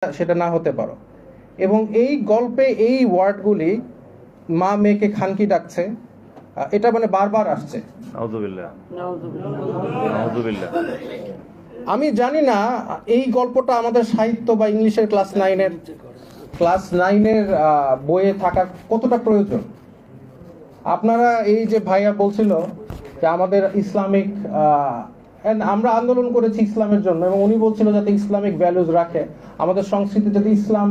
সেটা না হতে পারো। এবং এই গল্পে এই ওয়ার্ডগুলি মা মেয়েকে খানকি ডাকছে, এটা মানে বারবার আসছে। আমি জানি না এই গল্পটা আমাদের সাহিত্য বা ইংলিশের ক্লাস নাইনের বইয়ে থাকার কতটা প্রয়োজন। আপনারা এই যে ভাইয়া বলছিল যে আমাদের ইসলামিক আমরা আন্দোলন করেছি ইসলামের জন্য, এবং উনি বলছিল যাতে ইসলামিক ভ্যালুজ রাখে, আমাদের সংস্কৃতি যাতে ইসলাম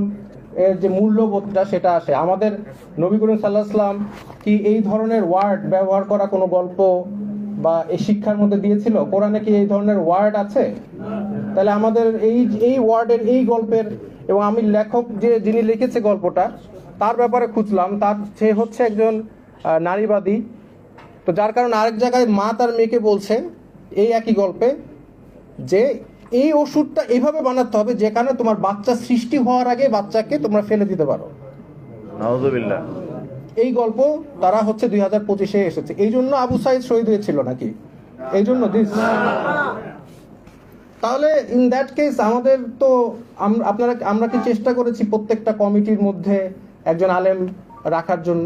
এর যে মূল্যবোধটা সেটা আসে। আমাদের নবী করিম সাল্লাল্লাহু আলাইহি ওয়াসাল্লাম কি এই ধরনের ওয়ার্ড ব্যবহার করা কোনো গল্প বা এই শিক্ষার মধ্যে দিয়েছিল? কোরআনে কি এই ধরনের ওয়ার্ড আছে? তাহলে আমাদের এই ওয়ার্ডের এই গল্পের, এবং আমি লেখক যিনি লিখেছে গল্পটা তার ব্যাপারে খুঁজলাম, সে হচ্ছে একজন নারীবাদী। তো যার কারণে আরেক জায়গায় মা তার মেয়েকে বলছে এই একই গল্পে যে এই ওষুধটা এইভাবে বানাতে হবে যেখানে তোমার বাচ্চা সৃষ্টি হওয়ার আগে বাচ্চাকে তোমরা ফেলে দিতে পারো। নাউযুবিল্লাহ। এই গল্প তারা হচ্ছে 2025-এ এসেছে। এই জন্য আবু সাঈদ শহীদ হয়েছিল নাকি? এই জন্য তাহলে ইন দ্যাট কেস আমাদের তো আমরা কি চেষ্টা করেছি প্রত্যেকটা কমিটির মধ্যে একজন আলেম রাখার জন্য?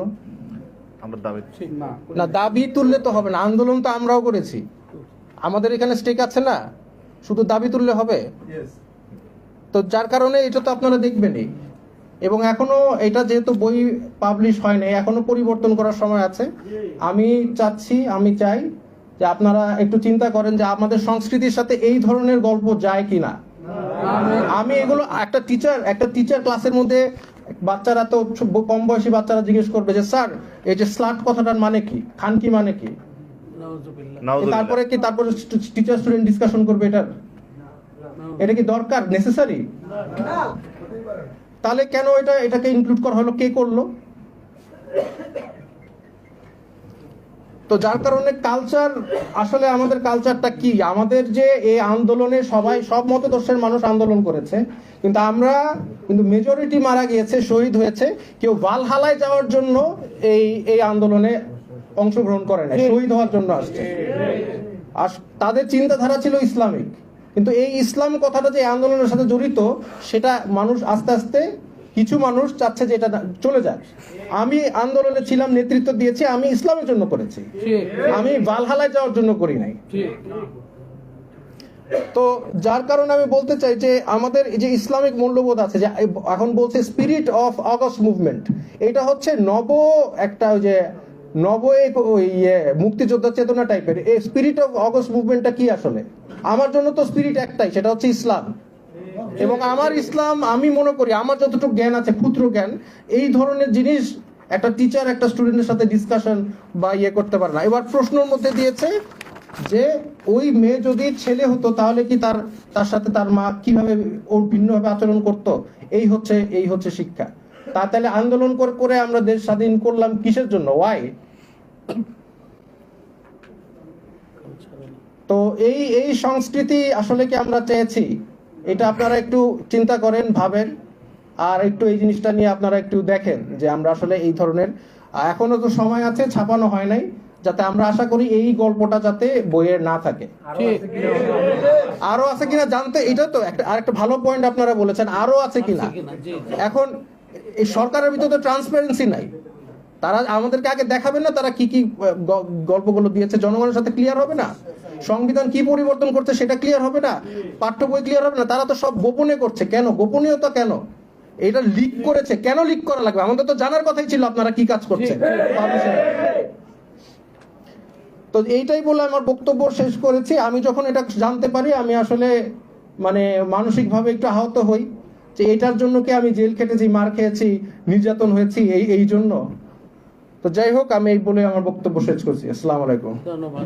না, দাবি তুললে তো হবে না, আন্দোলন তো আমরাও করেছি, আমাদের এখানে স্টেক আছে না, শুধু দাবি তুললে হবে? তো যার কারণে এটা তো আপনারা দেখবেনই। এবং এখনো এটা যেহেতু বই পাবলিশ হয়নি, এখনো পরিবর্তন করার সময় আছে। আমি চাই যে আপনারা একটু চিন্তা করেন যে আমাদের সংস্কৃতির সাথে এই ধরনের গল্প যায় কিনা। আমি এগুলো একটা টিচার ক্লাসের মধ্যে বাচ্চারা তো কম বয়সী বাচ্চারা জিজ্ঞেস করবে যে স্যার এই যে স্লাট কথাটার মানে কি, খানকি মানে কি? তারপরে টিচার স্টুডেন্ট ডিসকাশন করবে এটা কি দরকার, নেসেসারি? তাহলে কেন এটাকে ইনক্লুড করা হলো, কে করলো? তো যার কারণে কালচার, আসলে আমাদের কালচারটা কি? আমাদের যে এই আন্দোলনে সব মতদর্শের মানুষ আন্দোলন করেছে, কিন্তু মেজরিটি মারা গিয়েছে, শহীদ হয়েছে। কেউ ভালহালায় যাওয়ার জন্য এই আন্দোলনে অংশগ্রহণ করে না, শহীদ হওয়ার জন্য আসছে। আর তাদের চিন্তাধারা ছিল ইসলামিক, কিন্তু এই ইসলাম কথাটা যে আন্দোলনের সাথে জড়িত সেটা মানুষ আস্তে আস্তে কিছু মানুষ চাচ্ছে যে এটা চলে যায়। আমি আন্দোলনে ছিলাম, নেতৃত্ব দিয়েছি, আমি ইসলামের জন্য করেছি, আমি ভালহালায় যাওয়ার জন্য করি নাই। তো যার কারণে আমি বলতে চাই যে আমাদের যে ইসলামিক মূল্যবোধ আছে, যে এখন বলছে স্পিরিট অফ অগস্ট মুভমেন্ট, এটা হচ্ছে মুক্তিযোদ্ধা চেতনা টাইপের। এই স্পিরিট অফ অগস্ট মুভমেন্টটা কি আসলে? আমার জন্য তো স্পিরিট একটাই, সেটা হচ্ছে ইসলাম। এবং আমার ইসলাম, আমি মনে করি আমার যতটুকু জ্ঞান আছে, ক্ষুদ্র জ্ঞান, এই ধরনের জিনিস একটা টিচার একটা স্টুডেন্টের সাথে ডিসকাশন বা করতে পারে না। এবার প্রশ্নের মধ্যে দিয়েছে যে ওই মেয়ে যদি ছেলে হতো তাহলে কি তার সাথে তার মা কিভাবে ওর ভিন্নভাবে আচরণ করত? এই হচ্ছে শিক্ষা। তাহলে আন্দোলন করে আমরা দেশ স্বাধীন করলাম কিসের জন্য? ওয়াই? তো এই সংস্কৃতি আসলে কি আমরা চেয়েছি? এটা আপনারা একটু চিন্তা করেন, ভাবেন, আর একটু এই জিনিসটা নিয়ে আপনারা একটু দেখেন যে আমরা আসলে এই ধরনের, এখনো তো সময় আছে, ছাপানো হয় নাই, যাতে আমরা আশা করি এই গল্পটা যাতে বইয়ে না থাকে। আরো আছে কিনা জানতে, এটা তো আরেকটা ভালো পয়েন্ট আপনারা বলেছেন, আরো আছে কিনা। এখন এই সরকারের ভিতরে তো ট্রান্সপারেন্সি নাই, তারা আমাদেরকে আগে দেখাবে না তারা কি গল্পগুলো দিয়েছে, জনগণের সাথে ক্লিয়ার হবে না? সংবিধান কি পরিবর্তন করছে সেটা ক্লিয়ার হবে না? পাঠ্য বই ক্লিয়ার হবে না? তারা তো সব গোপনে করছে। কেন গোপনীয়তা? কেন এটা লিক করেছে? কেন লিক করা লাগবে? আমাদের তো জানার কথাই ছিল আপনারা কি কাজ করছেন। তো এইটাই বলে আমার বক্তব্য শেষ করেছি। আমি যখন এটা জানতে পারি আমি আসলে মানসিকভাবে একটু আহত হই যে এটার জন্য কি আমি জেল খেটেছি, মার খেয়েছি, নির্যাতন হয়েছি এই জন্য। তো যাই হোক, আমি এই বলে আমার বক্তব্য শেষ করছি। আসসালামু আলাইকুম। ধন্যবাদ।